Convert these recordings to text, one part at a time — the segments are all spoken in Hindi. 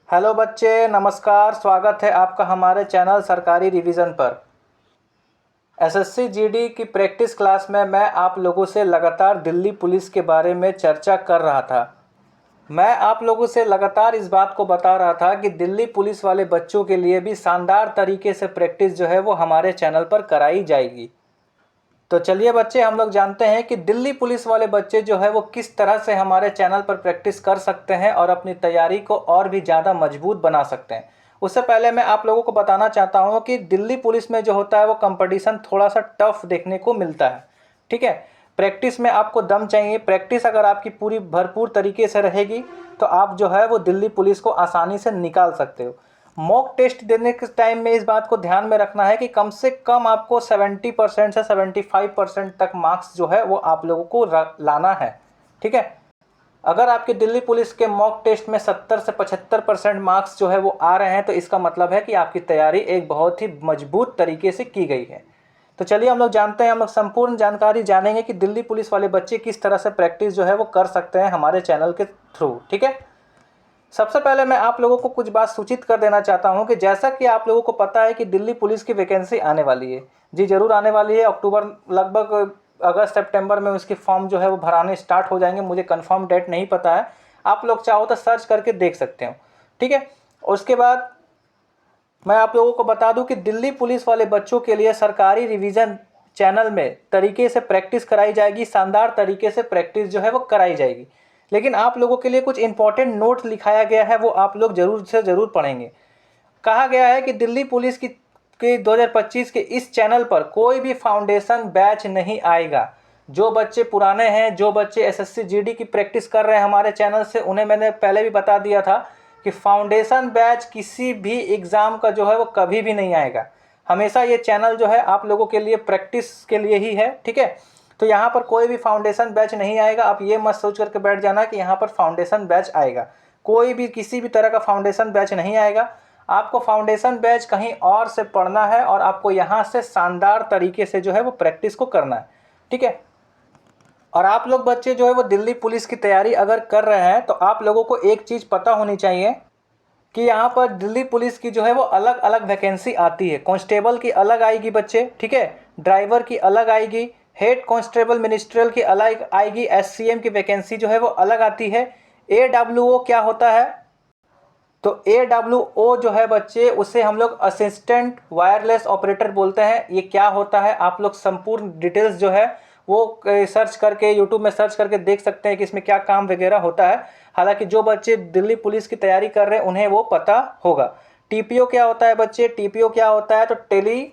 हेलो बच्चे, नमस्कार। स्वागत है आपका हमारे चैनल सरकारी रिवीजन पर। एसएससी जीडी की प्रैक्टिस क्लास में मैं आप लोगों से लगातार दिल्ली पुलिस के बारे में चर्चा कर रहा था। मैं आप लोगों से लगातार इस बात को बता रहा था कि दिल्ली पुलिस वाले बच्चों के लिए भी शानदार तरीके से प्रैक्टिस जो है वो हमारे चैनल पर कराई जाएगी। तो चलिए बच्चे, हम लोग जानते हैं कि दिल्ली पुलिस वाले बच्चे जो है वो किस तरह से हमारे चैनल पर प्रैक्टिस कर सकते हैं और अपनी तैयारी को और भी ज़्यादा मजबूत बना सकते हैं। उससे पहले मैं आप लोगों को बताना चाहता हूं कि दिल्ली पुलिस में जो होता है वो कंपटीशन थोड़ा सा टफ देखने को मिलता है। ठीक है, प्रैक्टिस में आपको दम चाहिए। प्रैक्टिस अगर आपकी पूरी भरपूर तरीके से रहेगी तो आप जो है वो दिल्ली पुलिस को आसानी से निकाल सकते हो। मॉक टेस्ट देने के टाइम में इस बात को ध्यान में रखना है कि कम से कम आपको 70% से 75% तक मार्क्स जो है वो आप लोगों को लाना है। ठीक है, अगर आपके दिल्ली पुलिस के मॉक टेस्ट में 70 से 75% मार्क्स जो है वो आ रहे हैं तो इसका मतलब है कि आपकी तैयारी एक बहुत ही मजबूत तरीके से की गई है। तो चलिए हम लोग जानते हैं, हम लोग संपूर्ण जानकारी जानेंगे कि दिल्ली पुलिस वाले बच्चे किस तरह से प्रैक्टिस जो है वो कर सकते हैं हमारे चैनल के थ्रू। ठीक है, सबसे पहले मैं आप लोगों को कुछ बात सूचित कर देना चाहता हूं कि जैसा कि आप लोगों को पता है कि दिल्ली पुलिस की वैकेंसी आने वाली है। जी जरूर आने वाली है। अक्टूबर, लगभग अगस्त सितंबर में उसके फॉर्म जो है वो भराने स्टार्ट हो जाएंगे। मुझे कंफर्म डेट नहीं पता है, आप लोग चाहो तो सर्च करके देख सकते हो। ठीक है, उसके बाद मैं आप लोगों को बता दूं कि दिल्ली पुलिस वाले बच्चों के लिए सरकारी रिवीजन चैनल में तरीके से प्रैक्टिस कराई जाएगी। शानदार तरीके से प्रैक्टिस जो है वो कराई जाएगी। लेकिन आप लोगों के लिए कुछ इंपॉर्टेंट नोट लिखाया गया है, वो आप लोग जरूर से ज़रूर पढ़ेंगे। कहा गया है कि दिल्ली पुलिस की 2025 के इस चैनल पर कोई भी फाउंडेशन बैच नहीं आएगा। जो बच्चे पुराने हैं, जो बच्चे एसएससी जीडी की प्रैक्टिस कर रहे हैं हमारे चैनल से, उन्हें मैंने पहले भी बता दिया था कि फाउंडेशन बैच किसी भी एग्ज़ाम का जो है वो कभी भी नहीं आएगा। हमेशा ये चैनल जो है आप लोगों के लिए प्रैक्टिस के लिए ही है। ठीक है, तो यहाँ पर कोई भी फाउंडेशन बैच नहीं आएगा। आप ये मत सोच करके बैठ जाना कि यहाँ पर फाउंडेशन बैच आएगा। कोई भी किसी भी तरह का फाउंडेशन बैच नहीं आएगा। आपको फाउंडेशन बैच कहीं और से पढ़ना है और आपको यहाँ से शानदार तरीके से जो है वो प्रैक्टिस को करना है। ठीक है, और आप लोग बच्चे जो है वो दिल्ली पुलिस की तैयारी अगर कर रहे हैं तो आप लोगों को एक चीज़ पता होनी चाहिए कि यहाँ पर दिल्ली पुलिस की जो है वो अलग अलग वैकेंसी आती है। कांस्टेबल की अलग आएगी बच्चे, ठीक है, ड्राइवर की अलग आएगी, हेड कांस्टेबल मिनिस्ट्रियल की अलग आएगी, एससीएम की वैकेंसी जो है वो अलग आती है। एडब्ल्यूओ क्या होता है? तो एडब्ल्यूओ जो है बच्चे, उसे हम लोग असिस्टेंट वायरलेस ऑपरेटर बोलते हैं। ये क्या होता है आप लोग संपूर्ण डिटेल्स जो है वो सर्च करके, यूट्यूब में सर्च करके देख सकते हैं कि इसमें क्या काम वगैरह होता है। हालांकि जो बच्चे दिल्ली पुलिस की तैयारी कर रहे हैं उन्हें वो पता होगा। टीपीओ क्या होता है बच्चे? टीपीओ क्या होता है? तो टेली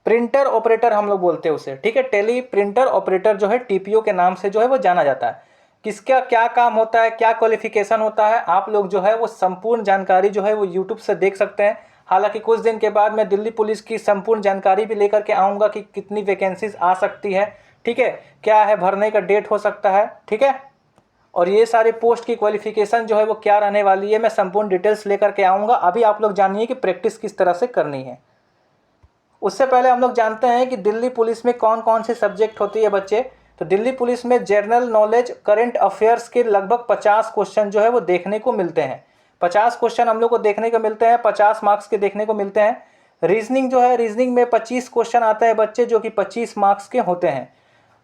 प्रिंटर ऑपरेटर हम लोग बोलते हैं उसे। ठीक है, टेली प्रिंटर ऑपरेटर जो है टीपीओ के नाम से जो है वो जाना जाता है। किसका क्या काम होता है, क्या क्वालिफिकेशन होता है, आप लोग जो है वो संपूर्ण जानकारी जो है वो यूट्यूब से देख सकते हैं। हालांकि कुछ दिन के बाद मैं दिल्ली पुलिस की संपूर्ण जानकारी भी लेकर के आऊँगा कि कितनी वैकेंसीज आ सकती है। ठीक है, क्या है भरने का डेट हो सकता है। ठीक है, और ये सारे पोस्ट की क्वालिफिकेशन जो है वो क्या रहने वाली है, मैं संपूर्ण डिटेल्स लेकर के आऊँगा। अभी आप लोग जानिए कि प्रैक्टिस किस तरह से करनी है। उससे पहले हम लोग जानते हैं कि दिल्ली पुलिस में कौन कौन सी सब्जेक्ट होती है बच्चे। तो दिल्ली पुलिस में जनरल नॉलेज, करंट अफेयर्स के लगभग 50 क्वेश्चन जो है वो देखने को मिलते हैं। 50 क्वेश्चन हम लोग को देखने को मिलते हैं, 50 मार्क्स के देखने को मिलते हैं। रीजनिंग जो है, रीजनिंग में 25 क्वेश्चन आते हैं बच्चे, जो कि 25 मार्क्स के होते हैं।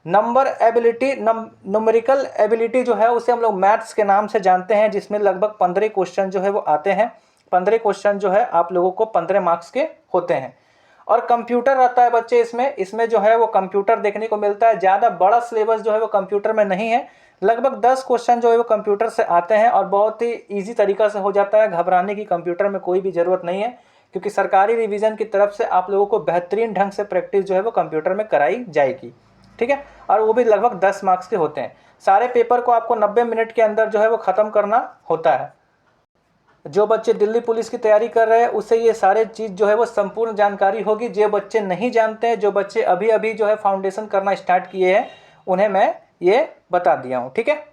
नंबर एबिलिटी, न्यूमेरिकल एबिलिटी जो है उसे हम लोग मैथ्स के नाम से जानते हैं, जिसमें लगभग 15 क्वेश्चन जो है वो आते हैं। 15 क्वेश्चन जो है आप लोगों को 15 मार्क्स के होते हैं। और कंप्यूटर रहता है बच्चे इसमें जो है वो कंप्यूटर देखने को मिलता है। ज़्यादा बड़ा सिलेबस जो है वो कंप्यूटर में नहीं है। लगभग 10 क्वेश्चन जो है वो कंप्यूटर से आते हैं और बहुत ही ईजी तरीका से हो जाता है। घबराने की कंप्यूटर में कोई भी ज़रूरत नहीं है, क्योंकि सरकारी रिवीजन की तरफ से आप लोगों को बेहतरीन ढंग से प्रैक्टिस जो है वो कंप्यूटर में कराई जाएगी। ठीक है, और वो भी लगभग 10 मार्क्स के होते हैं। सारे पेपर को आपको 90 मिनट के अंदर जो है वो ख़त्म करना होता है। जो बच्चे दिल्ली पुलिस की तैयारी कर रहे हैं उससे ये सारे चीज़ जो है वो संपूर्ण जानकारी होगी। जो बच्चे नहीं जानते हैं, जो बच्चे अभी अभी जो है फाउंडेशन करना स्टार्ट किए हैं, उन्हें मैं ये बता दिया हूँ। ठीक है,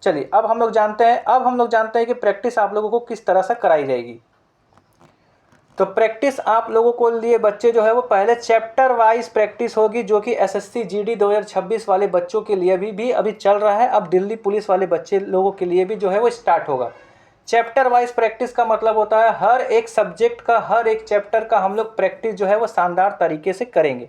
चलिए अब हम लोग जानते हैं कि प्रैक्टिस आप लोगों को किस तरह से कराई जाएगी। तो प्रैक्टिस आप लोगों को लिए बच्चे जो है वो पहले चैप्टर वाइज प्रैक्टिस होगी, जो कि एसएससी जीडी 2026 वाले बच्चों के लिए भी अभी चल रहा है। अब दिल्ली पुलिस वाले बच्चे लोगों के लिए भी जो है वो स्टार्ट होगा। चैप्टर वाइज प्रैक्टिस का मतलब होता है हर एक सब्जेक्ट का, हर एक चैप्टर का हम लोग प्रैक्टिस जो है वो शानदार तरीके से करेंगे।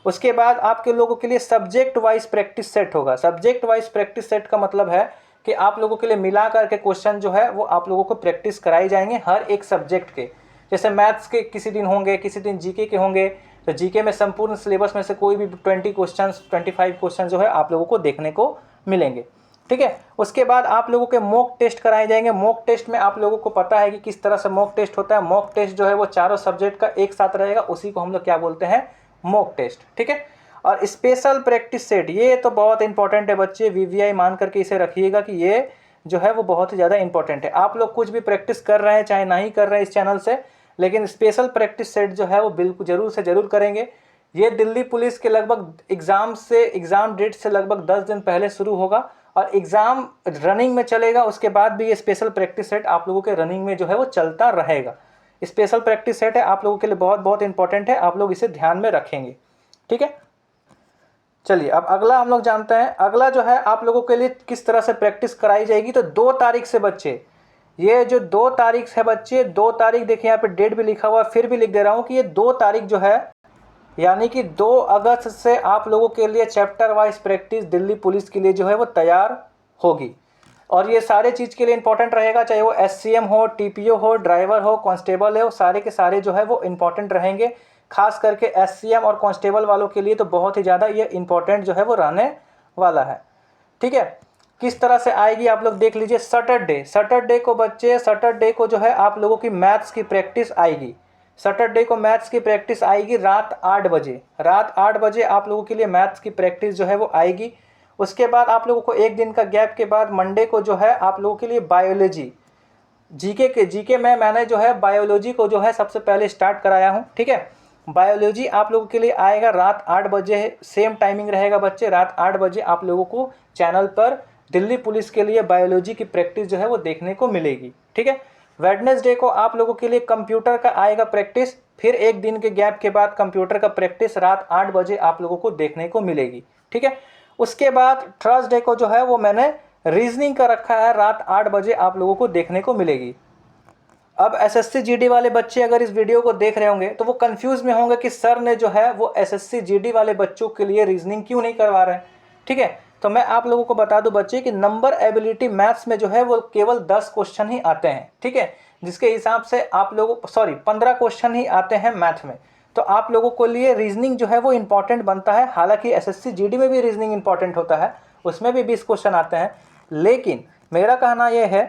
उसके बाद आपके लोगों के लिए सब्जेक्ट वाइज प्रैक्टिस सेट होगा। सब्जेक्ट वाइज प्रैक्टिस सेट का मतलब है कि आप लोगों के लिए मिला करके क्वेश्चन जो है वो आप लोगों को प्रैक्टिस कराई जाएंगे हर एक सब्जेक्ट के। जैसे मैथ्स के किसी दिन होंगे, किसी दिन जीके के होंगे, तो जीके में संपूर्ण सिलेबस में से कोई भी 20 क्वेश्चन 25 क्वेश्चन जो है आप लोगों को देखने को मिलेंगे। ठीक है। उसके बाद आप लोगों के मॉक टेस्ट कराए जाएंगे। मॉक टेस्ट में आप लोगों को पता है कि किस तरह से मॉक टेस्ट होता है। मॉक टेस्ट जो है वो चारों सब्जेक्ट का एक साथ रहेगा, उसी को हम लोग क्या बोलते हैं, मॉक टेस्ट। ठीक है। और स्पेशल प्रैक्टिस सेट, ये तो बहुत इंपॉर्टेंट है बच्चे, वीवीआई मान करके इसे रखिएगा कि ये जो है वो बहुत ही ज़्यादा इंपॉर्टेंट है। आप लोग कुछ भी प्रैक्टिस कर रहे हैं चाहे नहीं कर रहे हैं इस चैनल से, लेकिन स्पेशल प्रैक्टिस सेट जो है वो बिल्कुल ज़रूर से ज़रूर करेंगे। ये दिल्ली पुलिस के लगभग एग्ज़ाम डेट से लगभग 10 दिन पहले शुरू होगा और एग्ज़ाम रनिंग में चलेगा। उसके बाद भी ये स्पेशल प्रैक्टिस सेट आप लोगों के रनिंग में जो है वो चलता रहेगा। स्पेशल प्रैक्टिस सेट है, आप लोगों के लिए बहुत बहुत इंपॉर्टेंट है, आप लोग इसे ध्यान में रखेंगे। ठीक है। चलिए अब अगला हम लोग जानते हैं। अगला जो है आप लोगों के लिए किस तरह से प्रैक्टिस कराई जाएगी। तो 2 तारीख से बच्चे, ये जो 2 तारीख है बच्चे, 2 तारीख देखिए यहाँ पे डेट भी लिखा हुआ है, फिर भी लिख दे रहा हूँ कि ये 2 तारीख जो है यानी कि 2 अगस्त से आप लोगों के लिए chapter wise practice Delhi police के लिए जो है वो तैयार होगी। और ये सारे चीज़ के लिए इंपॉर्टेंट रहेगा, चाहे वो एससीएम हो, टीपीओ हो, ड्राइवर हो, कांस्टेबल हो, सारे के सारे जो है वो इंपॉर्टेंट रहेंगे। खास करके एससीएम और कांस्टेबल वालों के लिए तो बहुत ही ज़्यादा ये इंपॉर्टेंट जो है वो रहने वाला है। ठीक है। किस तरह से आएगी आप लोग देख लीजिए। सैटरडे को बच्चे, सैटरडे को जो है आप लोगों की मैथ्स की प्रैक्टिस आएगी। सैटरडे को मैथ्स की प्रैक्टिस आएगी रात 8 बजे। रात 8 बजे आप लोगों के लिए मैथ्स की प्रैक्टिस जो है वो आएगी। उसके बाद आप लोगों को एक दिन का गैप के बाद मंडे को जो है आप लोगों के लिए बायोलॉजी, जीके में मैंने जो है बायोलॉजी को जो है सबसे पहले स्टार्ट कराया हूँ। ठीक है। बायोलॉजी आप लोगों के लिए आएगा रात 8 बजे, सेम टाइमिंग रहेगा बच्चे। रात 8 बजे आप लोगों को चैनल पर दिल्ली पुलिस के लिए बायोलॉजी की प्रैक्टिस जो है वो देखने को मिलेगी। ठीक है। वेडनेसडे को आप लोगों के लिए कंप्यूटर का आएगा प्रैक्टिस, फिर एक दिन के गैप के बाद कंप्यूटर का प्रैक्टिस रात 8 बजे आप लोगों को देखने को मिलेगी। ठीक है। उसके बाद थर्सडे को जो है वो मैंने रीजनिंग का रखा है, रात 8 बजे आप लोगों को देखने को मिलेगी। अब एसएससी जीडी वाले बच्चे अगर इस वीडियो को देख रहे होंगे तो वो कंफ्यूज में होंगे कि सर ने जो है वो एसएससी जीडी वाले बच्चों के लिए रीजनिंग क्यों नहीं करवा रहे हैं। ठीक है। तो मैं आप लोगों को बता दूं बच्चे कि नंबर एबिलिटी मैथ्स में जो है वो केवल 10 क्वेश्चन ही आते हैं। ठीक है। जिसके हिसाब से आप लोगों 15 क्वेश्चन ही आते हैं मैथ में। तो आप लोगों के लिए रीजनिंग जो है वो इंपॉर्टेंट बनता है। हालांकि एसएससी जीडी में भी रीजनिंग इंपॉर्टेंट होता है, उसमें भी 20 क्वेश्चन आते हैं, लेकिन मेरा कहना यह है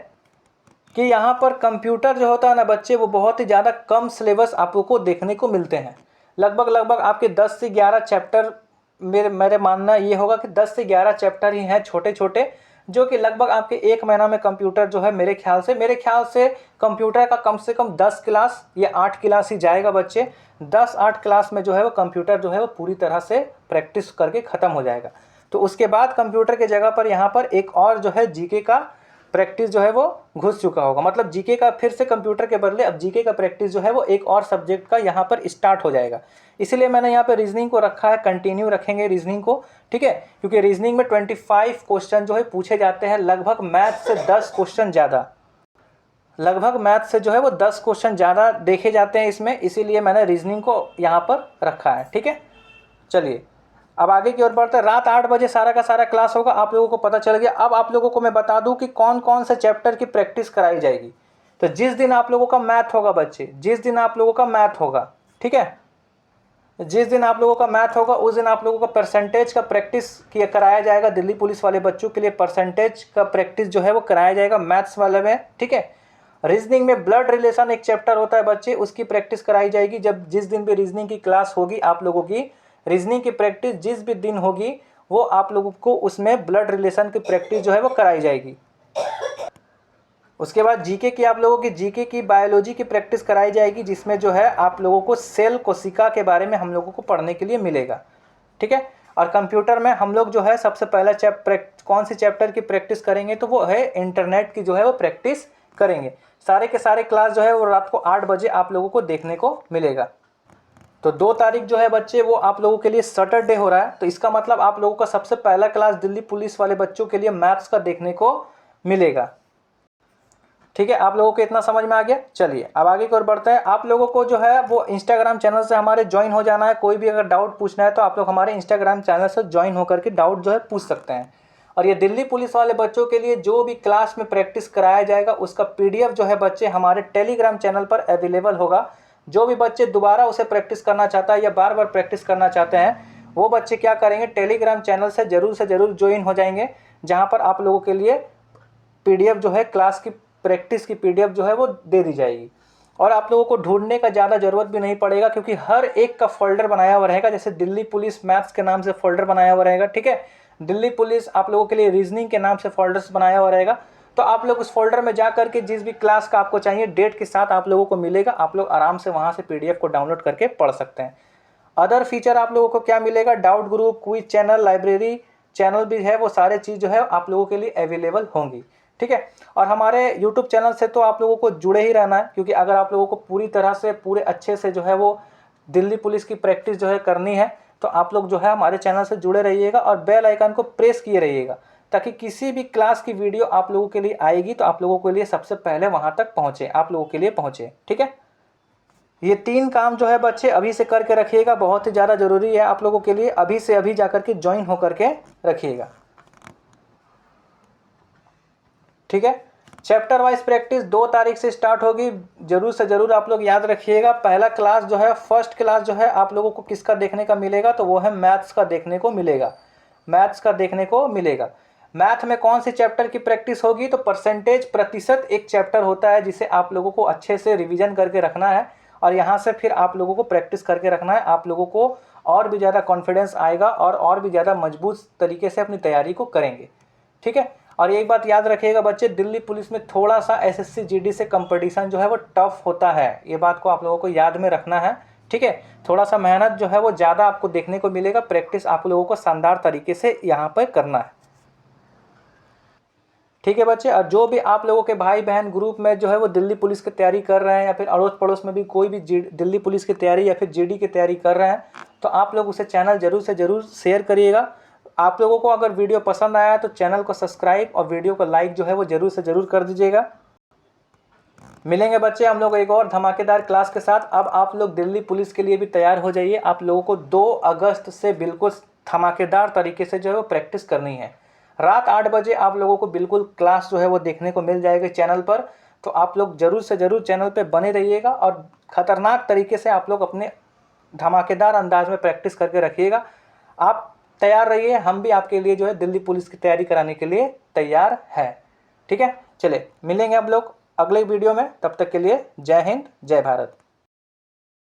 कि यहाँ पर कंप्यूटर जो होता है ना बच्चे, वो बहुत ही ज़्यादा कम सिलेबस आप लोगों को देखने को मिलते हैं। लगभग आपके 10 से 11 चैप्टर, मेरे मानना ये होगा कि 10 से 11 चैप्टर ही हैं छोटे छोटे, जो कि लगभग आपके 1 महीना में कंप्यूटर जो है मेरे ख्याल से कंप्यूटर का कम से कम 10 क्लास या 8 क्लास ही जाएगा बच्चे। 10-8 क्लास में जो है वो कंप्यूटर जो है वो पूरी तरह से प्रैक्टिस करके ख़त्म हो जाएगा। तो उसके बाद कंप्यूटर के जगह पर यहाँ पर एक और जो है जीके का प्रैक्टिस जो है वो घुस चुका होगा। मतलब जीके का फिर से कंप्यूटर के बदले अब जीके का प्रैक्टिस जो है वो एक और सब्जेक्ट का यहाँ पर स्टार्ट हो जाएगा। इसलिए मैंने यहाँ पे रीजनिंग को रखा है, कंटिन्यू रखेंगे रीजनिंग को। ठीक है। क्योंकि रीजनिंग में 25 क्वेश्चन जो है पूछे जाते हैं, लगभग मैथ से 10 क्वेश्चन ज़्यादा, लगभग मैथ से जो है वो 10 क्वेश्चन ज़्यादा देखे जाते हैं इसमें, इसीलिए मैंने रीजनिंग को यहाँ पर रखा है। ठीक है। चलिए अब आगे की ओर बढ़ते हैं। रात 8 बजे सारा का सारा क्लास होगा, आप लोगों को पता चल गया। अब आप लोगों को मैं बता दूं कि कौन कौन से चैप्टर की प्रैक्टिस कराई जाएगी। तो जिस दिन आप लोगों का मैथ होगा बच्चे, जिस दिन आप लोगों का मैथ होगा, ठीक है, जिस दिन आप लोगों का मैथ होगा उस दिन आप लोगों का परसेंटेज का प्रैक्टिस किया कराया जाएगा। दिल्ली पुलिस वाले बच्चों के लिए परसेंटेज का प्रैक्टिस जो है वो कराया जाएगा मैथ्स वाले में। ठीक है। रीजनिंग में ब्लड रिलेशन एक चैप्टर होता है बच्चे, उसकी प्रैक्टिस कराई जाएगी। जब जिस दिन भी रीजनिंग की क्लास होगी आप लोगों की, रीजनिंग की प्रैक्टिस जिस भी दिन होगी वो आप लोगों को उसमें ब्लड रिलेशन की प्रैक्टिस जो है वो कराई जाएगी। उसके बाद जीके की आप लोगों की जीके की बायोलॉजी की प्रैक्टिस कराई जाएगी, जिसमें जो है आप लोगों को सेल कोशिका के बारे में हम लोगों को पढ़ने के लिए मिलेगा। ठीक है। और कंप्यूटर में हम लोग जो है सबसे पहला कौन सी चैप्टर की प्रैक्टिस करेंगे, तो वो है इंटरनेट की जो है वो प्रैक्टिस करेंगे। सारे के सारे क्लास जो है वो रात को 8 बजे आप लोगों को देखने को मिलेगा। तो 2 तारीख जो है बच्चे वो आप लोगों के लिए सैटरडे हो रहा है, तो इसका मतलब आप लोगों का सबसे पहला क्लास दिल्ली पुलिस वाले बच्चों के लिए मैथ्स का देखने को मिलेगा। ठीक है, आप लोगों को इतना समझ में आ गया। चलिए अब आगे की ओर बढ़ते हैं। आप लोगों को जो है वो इंस्टाग्राम चैनल से हमारे ज्वाइन हो जाना है। कोई भी अगर डाउट पूछना है तो आप लोग हमारे इंस्टाग्राम चैनल से ज्वाइन होकर के डाउट जो है पूछ सकते हैं। और ये दिल्ली पुलिस वाले बच्चों के लिए जो भी क्लास में प्रैक्टिस कराया जाएगा उसका PDF जो है बच्चे हमारे टेलीग्राम चैनल पर अवेलेबल होगा। जो भी बच्चे दोबारा उसे प्रैक्टिस करना चाहता है या बार बार प्रैक्टिस करना चाहते हैं वो बच्चे क्या करेंगे, टेलीग्राम चैनल से ज़रूर ज्वाइन हो जाएंगे, जहाँ पर आप लोगों के लिए PDF जो है क्लास की प्रैक्टिस की PDF जो है वो दे दी जाएगी। और आप लोगों को ढूंढने का ज़्यादा ज़रूरत भी नहीं पड़ेगा, क्योंकि हर एक का फोल्डर बनाया हुआ रहेगा। जैसे दिल्ली पुलिस मैथ्स के नाम से फोल्डर बनाया हुआ रहेगा, ठीक है। दिल्ली पुलिस आप लोगों के लिए रीजनिंग के नाम से फोल्डर्स बनाया हुआ रहेगा। तो आप लोग उस फोल्डर में जा करके जिस भी क्लास का आपको चाहिए डेट के साथ आप लोगों को मिलेगा, आप लोग आराम से वहाँ से PDF को डाउनलोड करके पढ़ सकते हैं। अदर फीचर आप लोगों को क्या मिलेगा, doubt group, quiz channel, library channel भी है, वो सारे चीज़ जो है आप लोगों के लिए अवेलेबल होंगी, ठीक है। और हमारे YouTube चैनल से तो आप लोगों को जुड़े ही रहना है, क्योंकि अगर आप लोगों को पूरी तरह से पूरे अच्छे से जो है वो दिल्ली पुलिस की प्रैक्टिस जो है करनी है तो आप लोग जो है हमारे चैनल से जुड़े रहिएगा और बेल आइकन को प्रेस किए रहिएगा, ताकि किसी भी क्लास की वीडियो आप लोगों के लिए आएगी तो आप लोगों के लिए सबसे पहले वहाँ तक पहुँचे, आप लोगों के लिए पहुँचे, ठीक है। ये 3 काम जो है बच्चे अभी से करके रखिएगा, बहुत ही ज़्यादा ज़रूरी है आप लोगों के लिए। अभी से अभी जा करके ज्वाइन होकर के रखिएगा, ठीक है। चैप्टर वाइज प्रैक्टिस 2 तारीख से स्टार्ट होगी, जरूर से ज़रूर आप लोग याद रखिएगा। पहला क्लास जो है, फर्स्ट क्लास जो है आप लोगों को किसका देखने का मिलेगा, तो वो है मैथ्स का देखने को मिलेगा। मैथ्स का देखने को मिलेगा। मैथ में कौन सी चैप्टर की प्रैक्टिस होगी, तो परसेंटेज, प्रतिशत एक चैप्टर होता है जिसे आप लोगों को अच्छे से रिवीजन करके रखना है और यहाँ से फिर आप लोगों को प्रैक्टिस करके रखना है। आप लोगों को और भी ज़्यादा कॉन्फिडेंस आएगा और भी ज़्यादा मजबूत तरीके से अपनी तैयारी को करेंगे, ठीक है। और एक बात याद रखिएगा बच्चे, दिल्ली पुलिस में थोड़ा सा SSC GD से कंपटीशन जो है वो टफ होता है, ये बात को आप लोगों को याद में रखना है, ठीक है। थोड़ा सा मेहनत जो है वो ज़्यादा आपको देखने को मिलेगा, प्रैक्टिस आप लोगों को शानदार तरीके से यहाँ पर करना है, ठीक है बच्चे। और जो भी आप लोगों के भाई बहन ग्रुप में जो है वो दिल्ली पुलिस की तैयारी कर रहे हैं या फिर अड़ोस पड़ोस में भी कोई भी दिल्ली पुलिस की तैयारी या फिर GD की तैयारी कर रहे हैं तो आप लोग उसे चैनल ज़रूर से ज़रूर शेयर करिएगा। आप लोगों को अगर वीडियो पसंद आया तो चैनल को सब्सक्राइब और वीडियो को लाइक जो है वो ज़रूर से ज़रूर कर दीजिएगा। मिलेंगे बच्चे हम लोग एक और धमाकेदार क्लास के साथ। अब आप लोग दिल्ली पुलिस के लिए भी तैयार हो जाइए। आप लोगों को 2 अगस्त से बिल्कुल धमाकेदार तरीके से जो है वो प्रैक्टिस करनी है। रात 8 बजे आप लोगों को बिल्कुल क्लास जो है वो देखने को मिल जाएगी चैनल पर। तो आप लोग ज़रूर से ज़रूर चैनल पर बने रहिएगा और ख़तरनाक तरीके से आप लोग अपने धमाकेदार अंदाज में प्रैक्टिस करके रखिएगा। आप तैयार रहिए, हम भी आपके लिए जो है दिल्ली पुलिस की तैयारी कराने के लिए तैयार है, ठीक है। चलिए मिलेंगे हम लोग अगले वीडियो में, तब तक के लिए जय हिंद, जय भारत।